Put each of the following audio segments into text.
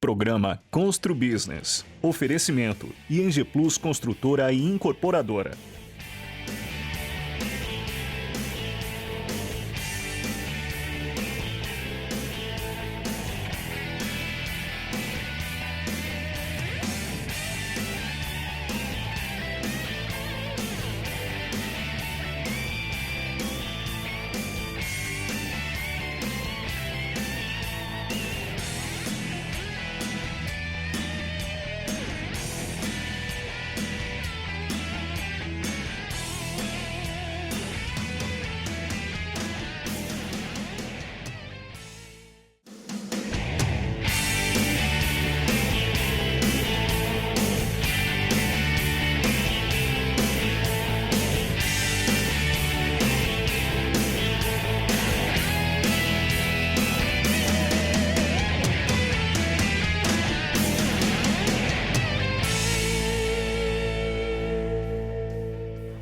programa Constru Business. Oferecimento ING Plus Construtora e Incorporadora.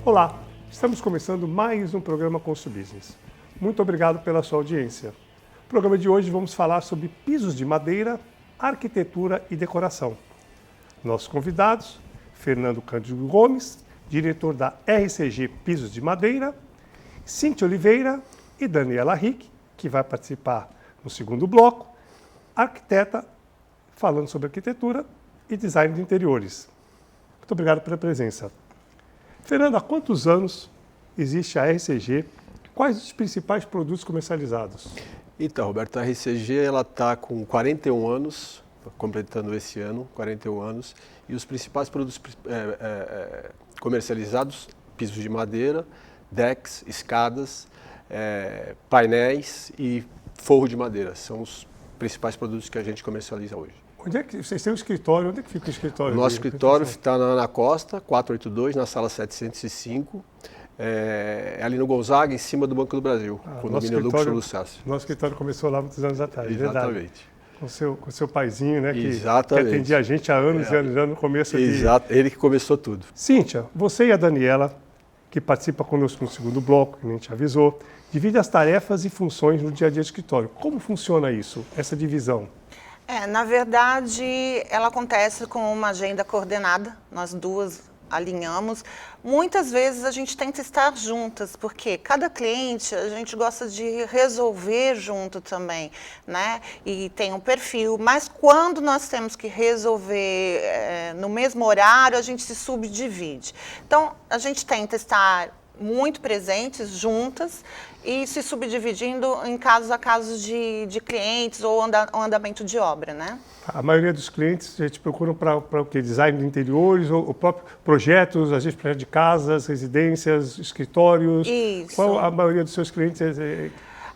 Olá, estamos começando mais um programa Constru Business. Muito obrigado pela sua audiência. No programa de hoje vamos falar sobre pisos de madeira, arquitetura e decoração. Nossos convidados, Fernando Cândido Gomes, diretor da RCG Pisos de Madeira, Cíntia Oliveira e Daniela Rick, que vai participar no segundo bloco, arquiteta, falando sobre arquitetura e design de interiores. Muito obrigado pela presença. Fernando, há quantos anos existe a RCG? Quais os principais produtos comercializados? Então, Roberto, a RCG está com 41 anos, completando esse ano, 41 anos, e os principais produtos comercializados, pisos de madeira, decks, escadas, painéis e forro de madeira. São os principais produtos que a gente comercializa hoje. Onde é que vocês têm um escritório? Onde é que fica o escritório? Nosso escritório está na Ana Costa, 482, na sala 705. Ali no Gonzaga, em cima do Banco do Brasil, condomínio Luxo Lucácio. Nosso escritório começou lá muitos anos atrás, exatamente. Verdade. Com seu paizinho, né, que exatamente. atendia a gente há anos e anos no começo. Exato, ele que começou tudo. Cíntia, você e a Daniela, que participa conosco no segundo bloco, que a gente avisou, divide as tarefas e funções no dia a dia do escritório. Como funciona isso, essa divisão? Na verdade, ela acontece com uma agenda coordenada, nós duas alinhamos. Muitas vezes a gente tenta estar juntas, porque cada cliente a gente gosta de resolver junto também, né? E tem um perfil, mas quando nós temos que resolver no mesmo horário, a gente se subdivide. Então, a gente tenta estar muito presentes, juntas, e se subdividindo em casos a casos de clientes ou andamento de obra, né? A maioria dos clientes a gente procura para o quê? Design de interiores, ou próprio projetos, às vezes projetos de casas, residências, escritórios. Isso. Qual a maioria dos seus clientes?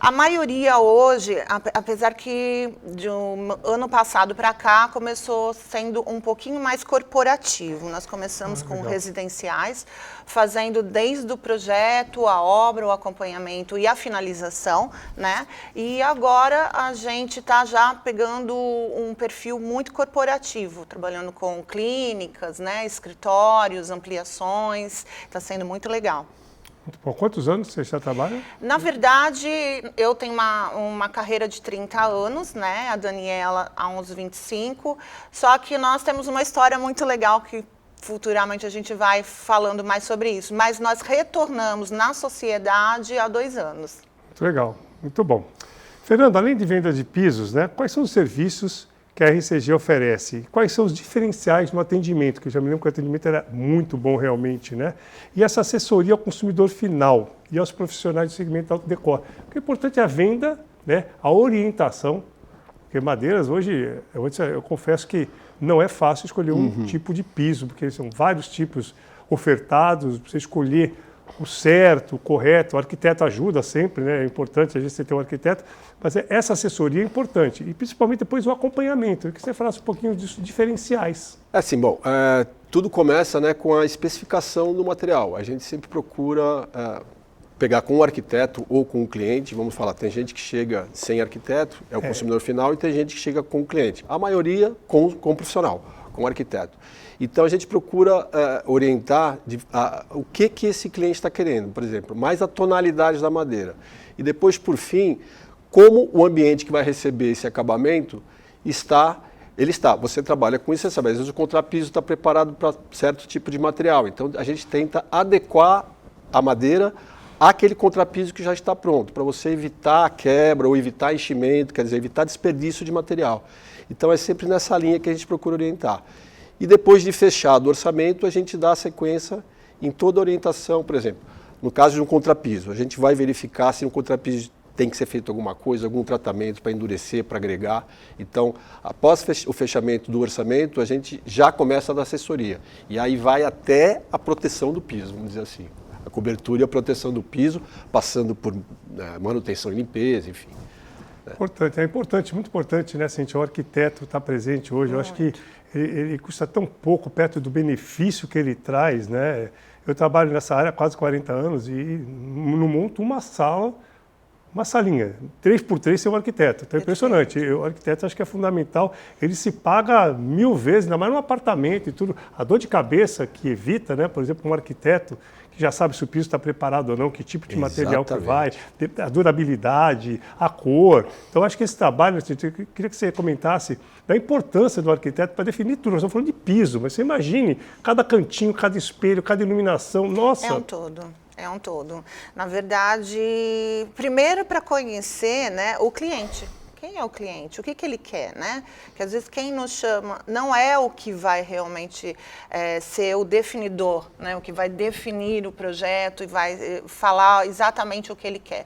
A maioria hoje, apesar que de um ano passado para cá, começou sendo um pouquinho mais corporativo. Nós começamos com residenciais, fazendo desde o projeto, a obra, o acompanhamento e a finalização, né? E agora a gente está já pegando um perfil muito corporativo, trabalhando com clínicas, né? Escritórios, ampliações, está sendo muito legal. Muito bom. Quantos anos você já trabalha? Na verdade, eu tenho uma carreira de 30 anos, né? A Daniela há uns 25. Só que nós temos uma história muito legal que futuramente a gente vai falando mais sobre isso. Mas nós retornamos na sociedade há 2 anos. Muito legal, muito bom. Fernando, além de venda de pisos, né, quais são os serviços que a RCG oferece? Quais são os diferenciais no atendimento? Que eu já me lembro que o atendimento era muito bom realmente, né? E essa assessoria ao consumidor final e aos profissionais do segmento auto decor. O que é importante é a venda, né, a orientação, porque madeiras hoje, eu confesso que não é fácil escolher um tipo de piso, porque são vários tipos ofertados, você escolher o certo, o correto, o arquiteto ajuda sempre, né? É importante a gente ter um arquiteto, mas essa assessoria é importante, e principalmente depois o acompanhamento. Eu queria que você falasse um pouquinho dos diferenciais. Tudo começa, né, com a especificação do material. A gente sempre procura pegar com o arquiteto ou com o cliente, vamos falar, tem gente que chega sem arquiteto, é o consumidor final, e tem gente que chega com o cliente. A maioria com o profissional, com o arquiteto. Então a gente procura orientar o que esse cliente está querendo, por exemplo, mais a tonalidade da madeira. E depois, por fim, como o ambiente que vai receber esse acabamento está Ele está, você trabalha com isso, você sabe, às vezes o contrapiso está preparado para certo tipo de material, então a gente tenta adequar a madeira àquele contrapiso que já está pronto, para você evitar a quebra ou evitar enchimento, quer dizer, evitar desperdício de material. Então é sempre nessa linha que a gente procura orientar. E depois de fechado o orçamento, a gente dá a sequência em toda a orientação, por exemplo, no caso de um contrapiso, a gente vai verificar se um contrapiso tem que ser feito alguma coisa, algum tratamento para endurecer, para agregar. Então, após o fechamento do orçamento, a gente já começa a dar assessoria. E aí vai até a proteção do piso, vamos dizer assim. A cobertura e a proteção do piso, passando por manutenção e limpeza, enfim. Importante, é importante, muito importante, né, Cíntia, o arquiteto estar presente hoje. Eu acho que ele custa tão pouco perto do benefício que ele traz, né? Eu trabalho nessa área há quase 40 anos e não monto uma sala, uma salinha, 3x3 ser um arquiteto. Então é impressionante. O arquiteto acho que é fundamental. Ele se paga 1000 vezes, ainda mais num apartamento e tudo. A dor de cabeça que evita, né? Por exemplo, um arquiteto que já sabe se o piso está preparado ou não, que tipo de material que vai, a durabilidade, a cor. Então acho que esse trabalho, eu queria que você comentasse da importância do arquiteto para definir tudo. Nós estamos falando de piso, mas você imagine cada cantinho, cada espelho, cada iluminação. Nossa! É um todo. É um todo. Na verdade, primeiro para conhecer, né, o cliente. Quem é o cliente? O que ele quer, né? Porque às vezes quem nos chama não é o que vai realmente ser o definidor, né? O que vai definir o projeto e vai falar exatamente o que ele quer.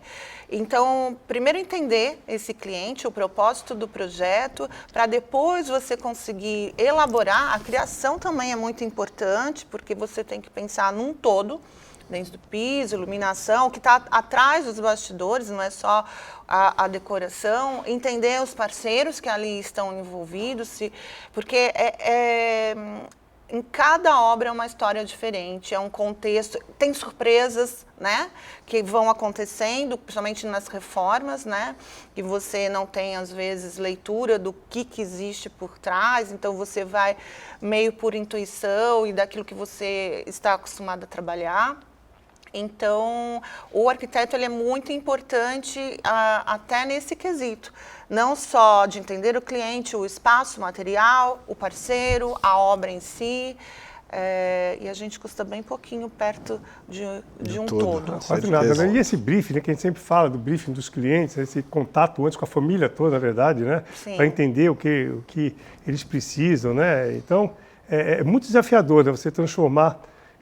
Então, primeiro entender esse cliente, o propósito do projeto, para depois você conseguir elaborar. A criação também é muito importante, porque você tem que pensar num todo, dentro do piso, iluminação, que está atrás dos bastidores, não é só a decoração, entender os parceiros que ali estão envolvidos, porque em cada obra é uma história diferente, é um contexto, tem surpresas, né, que vão acontecendo, principalmente nas reformas, né, que você não tem, às vezes, leitura do que existe por trás, então você vai meio por intuição e daquilo que você está acostumado a trabalhar. Então, o arquiteto ele é muito importante até nesse quesito, não só de entender o cliente, o espaço, o material, o parceiro, a obra em si, e a gente custa bem pouquinho perto de um todo. Quase nada, né? E esse briefing, né, que a gente sempre fala do briefing dos clientes, esse contato antes com a família toda, na verdade, né, para entender o que eles precisam, né? Então, é muito desafiador, né, você transformar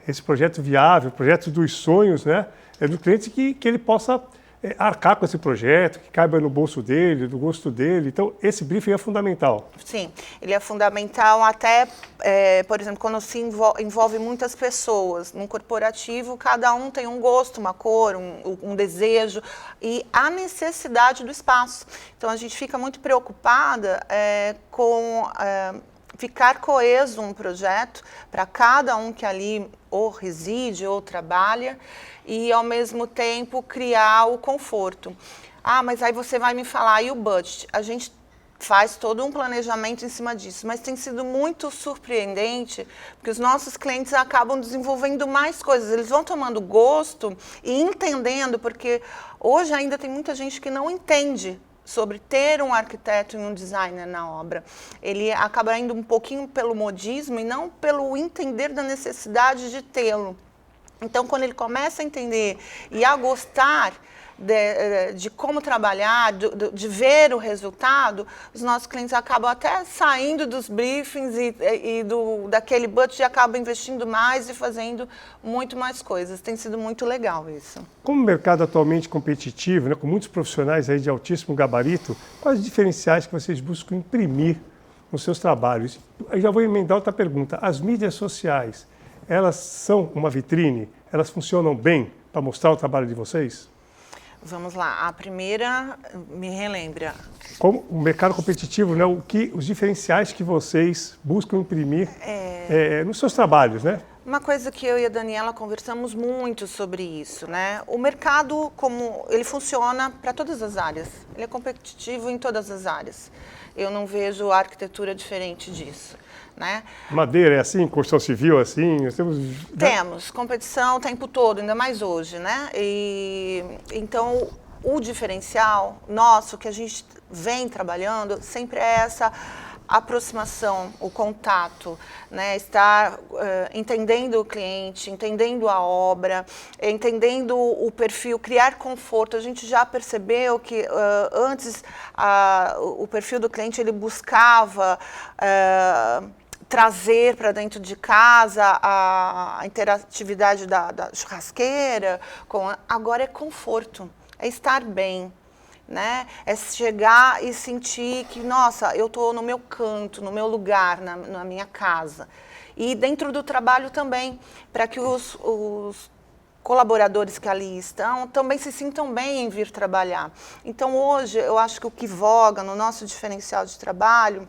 esse projeto viável, projeto dos sonhos, né, do cliente que ele possa arcar com esse projeto, que caiba no bolso dele, do gosto dele. Então, esse briefing é fundamental. Sim, ele é fundamental até, por exemplo, quando se envolve muitas pessoas. Num corporativo, cada um tem um gosto, uma cor, um desejo e a necessidade do espaço. Então, a gente fica muito preocupada com ficar coeso um projeto para cada um que ali ou reside ou trabalha e, ao mesmo tempo, criar o conforto. Ah, mas aí você vai me falar, e o budget? A gente faz todo um planejamento em cima disso, mas tem sido muito surpreendente, porque os nossos clientes acabam desenvolvendo mais coisas, eles vão tomando gosto e entendendo, porque hoje ainda tem muita gente que não entende sobre ter um arquiteto e um designer na obra. Ele acaba indo um pouquinho pelo modismo e não pelo entender da necessidade de tê-lo. Então, quando ele começa a entender e a gostar de como trabalhar, de ver o resultado, os nossos clientes acabam até saindo dos briefings e daquele budget e acabam investindo mais e fazendo muito mais coisas. Tem sido muito legal isso. Como o mercado atualmente competitivo, né, com muitos profissionais aí de altíssimo gabarito, quais os diferenciais que vocês buscam imprimir nos seus trabalhos? Eu já vou emendar outra pergunta. As mídias sociais, elas são uma vitrine? Elas funcionam bem para mostrar o trabalho de vocês? Vamos lá, a primeira, me relembra. Como o mercado competitivo, né, os diferenciais que vocês buscam imprimir nos seus trabalhos, né? Uma coisa que eu e a Daniela conversamos muito sobre isso, né? O mercado, ele funciona para todas as áreas, ele é competitivo em todas as áreas. Eu não vejo a arquitetura diferente disso. Né? Madeira é assim, construção civil é assim, nós temos... Temos competição o tempo todo, ainda mais hoje, né? Então, o diferencial nosso, que a gente vem trabalhando, sempre é aproximação, o contato, né? Estar entendendo o cliente, entendendo a obra, entendendo o perfil, criar conforto. A gente já percebeu que antes o perfil do cliente ele buscava trazer para dentro de casa a interatividade da churrasqueira, agora é conforto, é estar bem, né? É chegar e sentir que, nossa, eu estou no meu canto, no meu lugar, na minha casa. E dentro do trabalho também, para que os colaboradores que ali estão também se sintam bem em vir trabalhar. Então, hoje, eu acho que o que voga no nosso diferencial de trabalho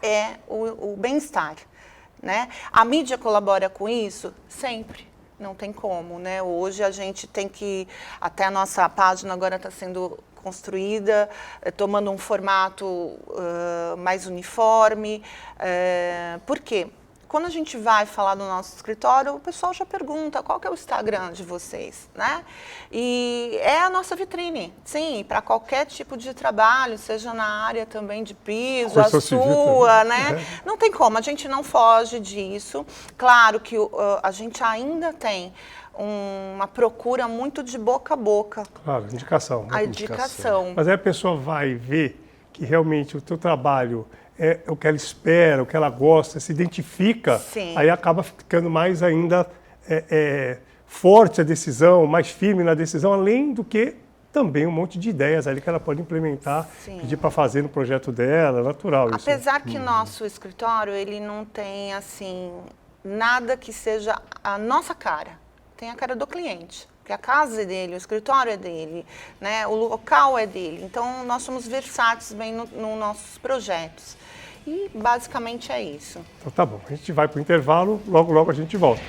é o bem-estar, né? A mídia colabora com isso? Sempre. Não tem como, né? Hoje a gente tem que... Até a nossa página agora está sendo construída, tomando um formato mais uniforme. Por quê? Quando a gente vai falar do nosso escritório, o pessoal já pergunta qual que é o Instagram de vocês, né? E é a nossa vitrine, sim, para qualquer tipo de trabalho, seja na área também de piso, a sua, né? Não tem como, a gente não foge disso. Claro que a gente ainda tem uma procura muito de boca a boca. Claro, indicação. A indicação. Mas aí a pessoa vai ver que realmente o teu trabalho é o que ela espera, o que ela gosta, se identifica, Sim. Aí acaba ficando mais ainda forte a decisão, mais firme na decisão, além do que também um monte de ideias ali que ela pode implementar, Sim. pedir para fazer no projeto dela, natural isso. Apesar que nosso escritório, ele não tem, assim, nada que seja a nossa cara, tem a cara do cliente. Porque a casa é dele, o escritório é dele, né? O local é dele. Então, nós somos versáteis bem nos nossos projetos. E, basicamente, é isso. Então tá bom, a gente vai para o intervalo, logo, logo a gente volta.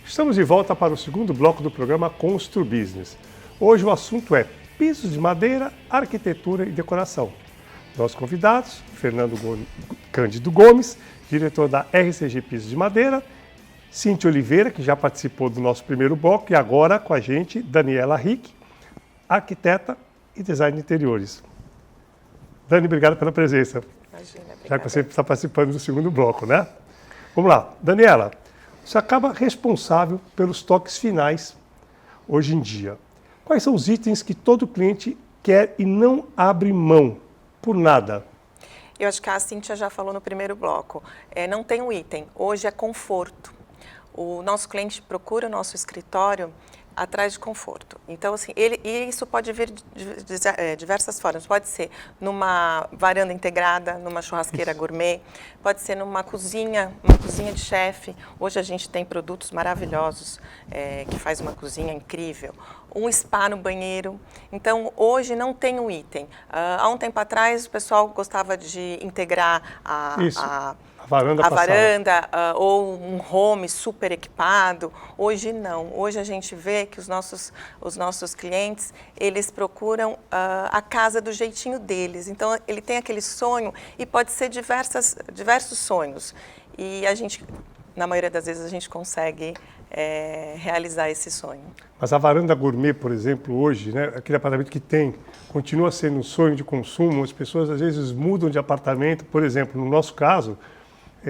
Estamos de volta para o segundo bloco do programa Constru Business. Hoje o assunto é pisos de madeira, arquitetura e decoração. Nossos convidados, Fernando Cândido Gomes, diretor da RCG Pisos de Madeira, Cíntia Oliveira, que já participou do nosso primeiro bloco, e agora com a gente, Daniela Rick, arquiteta e design de interiores. Dani, obrigado pela presença. Imagina, já que você está participando do segundo bloco, né? Vamos lá. Daniela, você acaba responsável pelos toques finais hoje em dia. Quais são os itens que todo cliente quer e não abre mão por nada? Eu acho que a Cíntia já falou no primeiro bloco. Não tem um item, hoje é conforto. O nosso cliente procura o nosso escritório atrás de conforto. Então, assim, e isso pode vir de diversas formas. Pode ser numa varanda integrada, numa churrasqueira gourmet, pode ser numa cozinha, uma cozinha de chefe. Hoje a gente tem produtos maravilhosos que faz uma cozinha incrível. Um spa no banheiro. Então, hoje não tem um item. Há um tempo atrás, o pessoal gostava de integrar a varanda ou um home super equipado. Hoje não. Hoje a gente vê que os nossos clientes, eles procuram a casa do jeitinho deles. Então, ele tem aquele sonho e pode ser diversos sonhos. E a gente, na maioria das vezes, a gente consegue realizar esse sonho. Mas a varanda gourmet, por exemplo, hoje, né, aquele apartamento que tem, continua sendo um sonho de consumo. As pessoas, às vezes, mudam de apartamento. Por exemplo, no nosso caso,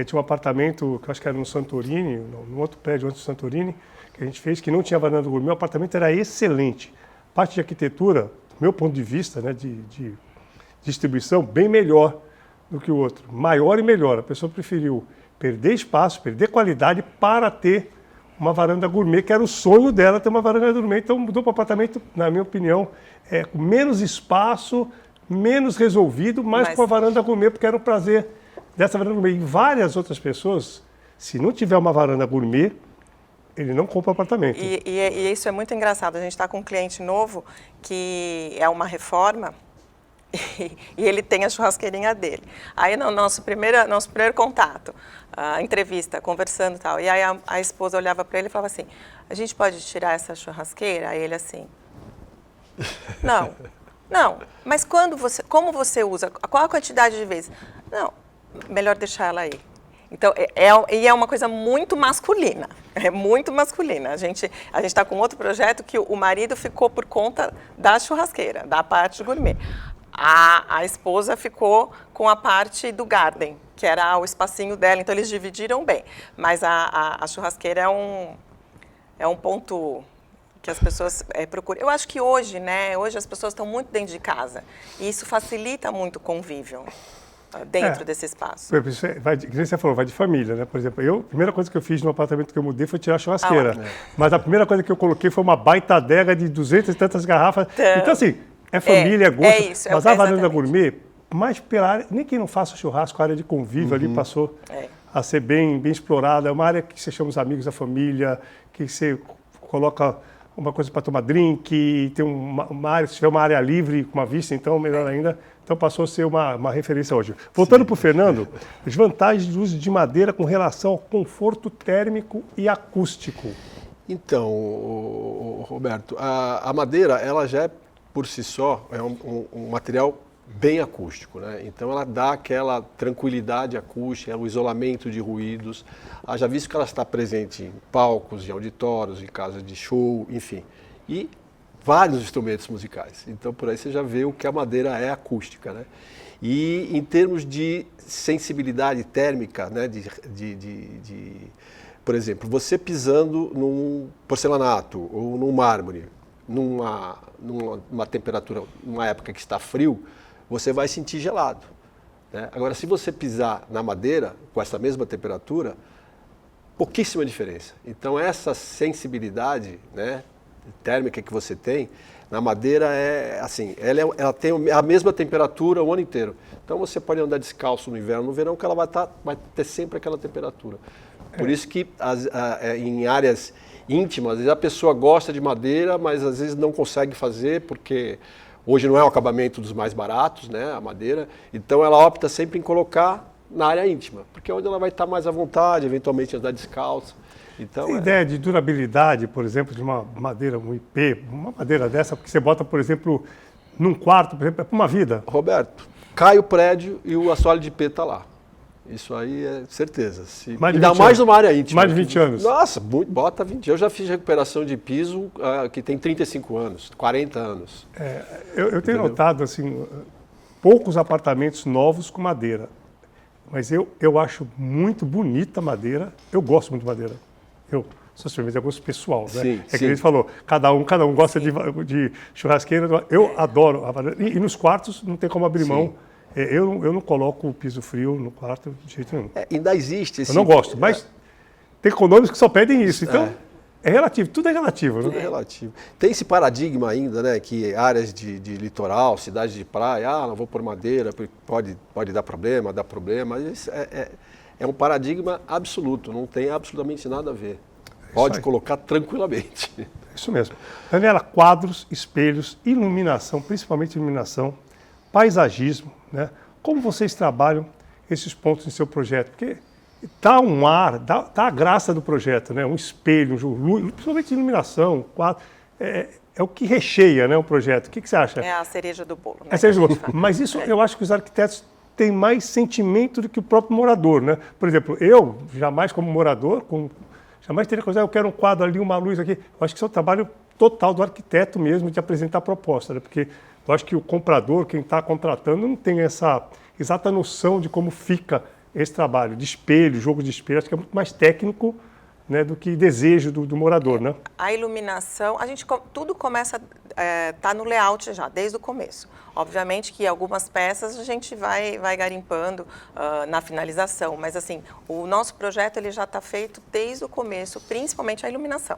tinha um apartamento, que eu acho que era no Santorini, no outro prédio antes do Santorini, que a gente fez, que não tinha varanda gourmet. O apartamento era excelente. Parte de arquitetura, do meu ponto de vista, né, de distribuição, bem melhor do que o outro. Maior e melhor. A pessoa preferiu perder espaço, perder qualidade para ter uma varanda gourmet, que era o sonho dela ter uma varanda gourmet. Então mudou para o apartamento, na minha opinião, com menos espaço, menos resolvido, mas com a varanda gourmet, porque era um prazer dessa varanda gourmet. E várias outras pessoas, se não tiver uma varanda gourmet, ele não compra apartamento. E isso é muito engraçado. A gente está com um cliente novo que é uma reforma e ele tem a churrasqueirinha dele. Aí no nosso primeiro contato, a entrevista, conversando e tal, e aí a esposa olhava para ele e falava assim, a gente pode tirar essa churrasqueira? Aí ele assim, não, mas como você usa? Qual a quantidade de vezes? Não, melhor deixar ela aí. Então, e é uma coisa muito masculina, é muito masculina. A gente está com outro projeto que o marido ficou por conta da churrasqueira, da parte gourmet. A esposa ficou com a parte do garden, que era o espacinho dela, então eles dividiram bem. Mas a churrasqueira é um ponto que as pessoas procuram. Eu acho que hoje, né, hoje as pessoas estão muito dentro de casa, e isso facilita muito o convívio dentro desse espaço. Você falou, vai de família, né? Por exemplo, a primeira coisa que eu fiz no apartamento que eu mudei foi tirar a churrasqueira. Mas a primeira coisa que eu coloquei foi uma baita adega de 200 e tantas garrafas. Então, assim, é família, é gosto. Isso, mas a varanda gourmet, mais pela área, nem quem não faça churrasco, a área de convívio ali passou a ser bem explorada. É uma área que você chama os amigos da família, que você coloca uma coisa para tomar drink, tem uma área, se tiver uma área livre com uma vista, então melhor ainda. Então passou a ser uma referência hoje. Voltando para o Fernando, as vantagens do uso de madeira com relação ao conforto térmico e acústico. Então, Roberto, a madeira, ela já é, por si só, é um material bem acústico, né? Então ela dá aquela tranquilidade acústica, o isolamento de ruídos. Haja visto que ela está presente em palcos, em auditórios, em casas de show, enfim. E vários instrumentos musicais. Então por aí você já vê o que a madeira é acústica, né? E em termos de sensibilidade térmica, né? Por exemplo, você pisando num porcelanato ou num mármore, numa temperatura, numa época que está frio, você vai sentir gelado, né? Agora, se você pisar na madeira, com essa mesma temperatura, pouquíssima diferença. Então, essa sensibilidade, né, térmica que você tem, na madeira ela tem a mesma temperatura o ano inteiro. Então, você pode andar descalço no inverno, no verão, que ela vai ter sempre aquela temperatura. Por isso que em áreas íntimas, às vezes a pessoa gosta de madeira, mas às vezes não consegue fazer porque hoje não é o acabamento dos mais baratos, né, a madeira. Então ela opta sempre em colocar na área íntima, porque é onde ela vai estar mais à vontade, eventualmente andar descalço. Então, tem ideia de durabilidade, por exemplo, de uma madeira, um IP, uma madeira dessa, porque você bota, por exemplo, num quarto, por exemplo, é para uma vida. Roberto, cai o prédio e o assoalho de IP está lá. Isso aí é certeza. Ainda mais numa área íntima. Mais de 20 anos. Nossa, bota 20. Eu já fiz recuperação de piso que tem 35 anos, 40 anos. Eu tenho notado, assim, poucos apartamentos novos com madeira. Mas eu acho muito bonita a madeira. Eu gosto muito de madeira. Mas é gosto pessoal, né? Sim, que a gente falou, cada um gosta de churrasqueira. Eu adoro a madeira. E nos quartos não tem como abrir mão. Eu não coloco o piso frio no quarto de jeito nenhum. Ainda existe esse... Eu não gosto, mas tem condomínios que só pedem isso. Então, é relativo, tudo é relativo. Tudo é relativo. Tem esse paradigma ainda, né, que áreas de litoral, cidades de praia, não vou pôr madeira, porque pode dar problema, dá problema. Isso é um paradigma absoluto, não tem absolutamente nada a ver. Pode colocar tranquilamente. Isso mesmo. Daniela, quadros, espelhos, iluminação, principalmente iluminação, paisagismo, né? Como vocês trabalham esses pontos em seu projeto? Porque dá um ar, dá a graça do projeto, né? Um espelho, principalmente iluminação, quadro, é o que recheia, né, o projeto. O que você acha? É a cereja do bolo. Né? É a cereja do bolo. Mas isso eu acho que os arquitetos têm mais sentimento do que o próprio morador, né? Por exemplo, eu jamais como morador, jamais teria coisa, eu quero um quadro ali, uma luz aqui. Eu acho que isso é o trabalho total do arquiteto mesmo de apresentar a proposta, né? Porque eu acho que o comprador, quem está contratando, não tem essa exata noção de como fica esse trabalho de espelho, jogo de espelho. Acho que é muito mais técnico, né, do que desejo do morador, né? A iluminação, tudo começa tá no layout já, desde o começo. Obviamente que algumas peças a gente vai garimpando na finalização, mas assim, o nosso projeto ele já está feito desde o começo, principalmente a iluminação.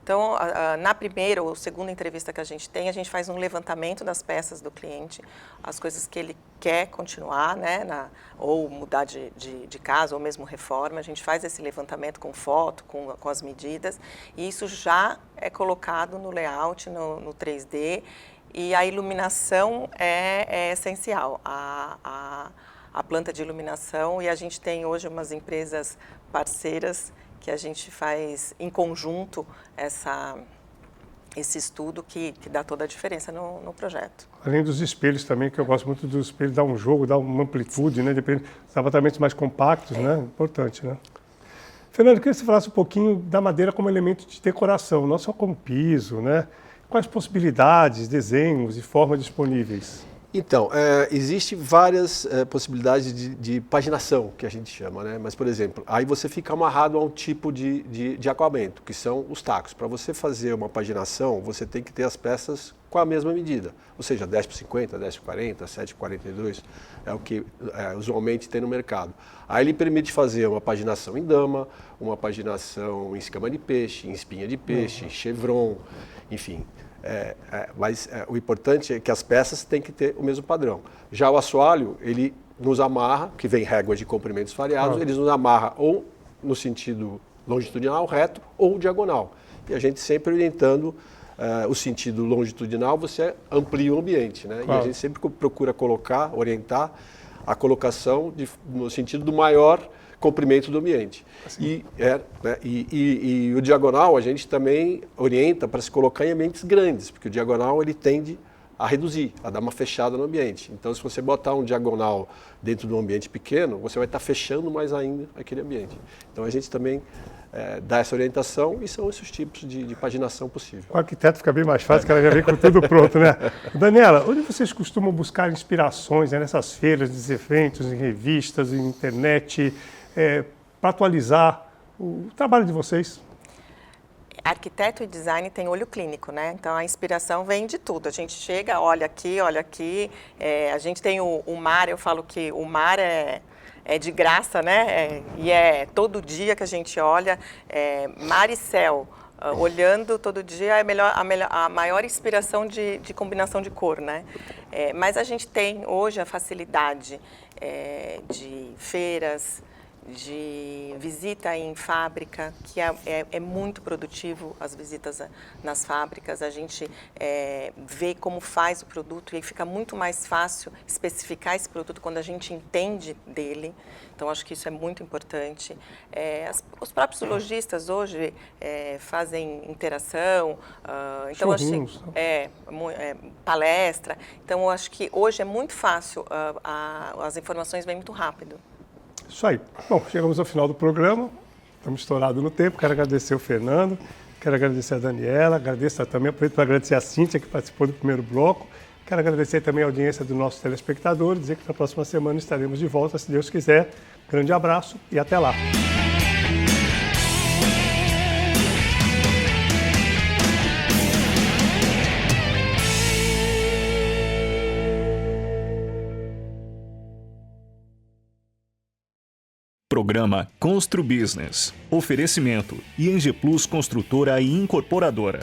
Então, na primeira ou segunda entrevista que a gente tem, a gente faz um levantamento das peças do cliente, as coisas que ele quer continuar, né, ou mudar de casa, ou mesmo reforma. A gente faz esse levantamento com foto, com as medidas, e isso já é colocado no layout, no 3D, e a iluminação é essencial. A planta de iluminação, e a gente tem hoje umas empresas parceiras que a gente faz em conjunto esse estudo que dá toda a diferença no projeto. Além dos espelhos também, que eu gosto muito dos espelhos, dá um jogo, dá uma amplitude, né? Depende dos apartamentos mais compactos, né? Importante, né? Fernando, eu queria que você falasse um pouquinho da madeira como elemento de decoração, não só como piso, né? Quais possibilidades, desenhos e formas disponíveis? Então, existem várias possibilidades de paginação, que a gente chama, né? Mas, por exemplo, aí você fica amarrado a um tipo de acabamento, que são os tacos. Para você fazer uma paginação, você tem que ter as peças com a mesma medida, ou seja, 10x50, 10x40, 7x42, é o que usualmente tem no mercado. Aí ele permite fazer uma paginação em dama, uma paginação em escama de peixe, em espinha de peixe, chevron, enfim. Mas o importante é que as peças têm que ter o mesmo padrão. Já o assoalho, ele nos amarra, que vem réguas de comprimentos variados, ele nos amarra ou no sentido longitudinal, reto, ou diagonal. E a gente sempre orientando o sentido longitudinal, você amplia o ambiente, né? Claro. E a gente sempre procura orientar a colocação no sentido do maior comprimento do ambiente. E o diagonal a gente também orienta para se colocar em ambientes grandes, porque o diagonal ele tende a reduzir, a dar uma fechada no ambiente. Então, se você botar um diagonal dentro de um ambiente pequeno, você vai estar fechando mais ainda aquele ambiente. Então, a gente também dá essa orientação e são esses tipos de paginação possível. O arquiteto fica bem mais fácil, que ela já vem com tudo pronto, né? Daniela, onde vocês costumam buscar inspirações, né, nessas feiras, nesses eventos, em revistas, em internet, para atualizar o trabalho de vocês? Arquiteto e design tem olho clínico, né? Então a inspiração vem de tudo. A gente chega, olha aqui, a gente tem o mar, eu falo que o mar é de graça, né? E é todo dia que a gente olha, mar e céu. Olhando todo dia é a maior inspiração de combinação de cor, né? Mas a gente tem hoje a facilidade de feiras, de visita em fábrica, que é muito produtivo as visitas nas fábricas, a gente vê como faz o produto e aí fica muito mais fácil especificar esse produto quando a gente entende dele, então acho que isso é muito importante. Os próprios lojistas hoje fazem interação, então assim, palestra, então eu acho que hoje é muito fácil, as informações vêm muito rápido. Isso aí. Bom, chegamos ao final do programa, estamos estourados no tempo, quero agradecer o Fernando, quero agradecer a Daniela, aproveito para agradecer a Cíntia, que participou do primeiro bloco, quero agradecer também a audiência dos nossos telespectadores, dizer que na próxima semana estaremos de volta, se Deus quiser. Grande abraço e até lá. Programa Constru Business. Oferecimento ING Plus Construtora e Incorporadora.